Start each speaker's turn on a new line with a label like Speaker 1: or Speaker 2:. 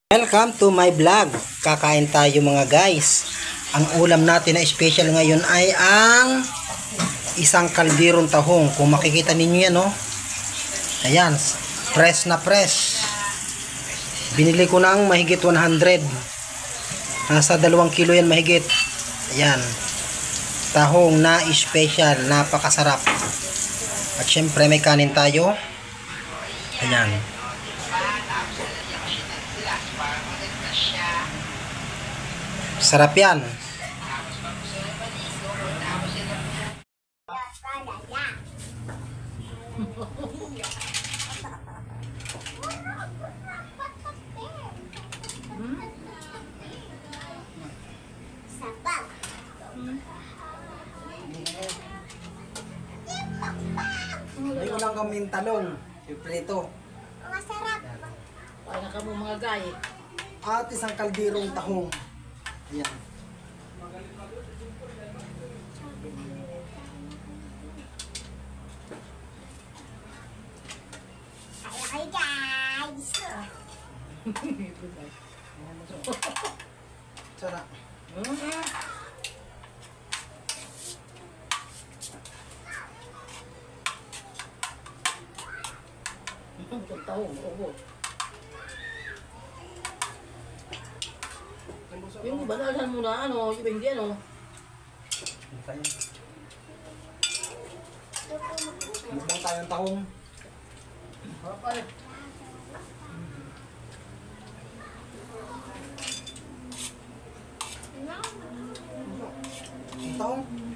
Speaker 1: Welcome to my vlog. Kakain tayo mga guys. Ang ulam natin na special ngayon ay ang isang kalderong tahong. Kung makikita ninyo yan, no? Ayan, fresh na fresh. Binili ko ng mahigit 100. Nasa 2 kilo yan mahigit. Ayan, tahong na special, napakasarap. At syempre may kanin tayo. Ayan. Sarap yan. May ulang kaming talong. Prito.
Speaker 2: Masarap.
Speaker 3: Kaya ka mo mga gay.
Speaker 1: At isang kalderong tahong. Ayan.
Speaker 2: Hi guys.
Speaker 1: Sarap.
Speaker 3: Itong tahong, obo. Yung banalhan mo na ano, yung hindi ano.
Speaker 1: Mukbang tayong tahong.
Speaker 3: Okay.
Speaker 1: Ang tahong.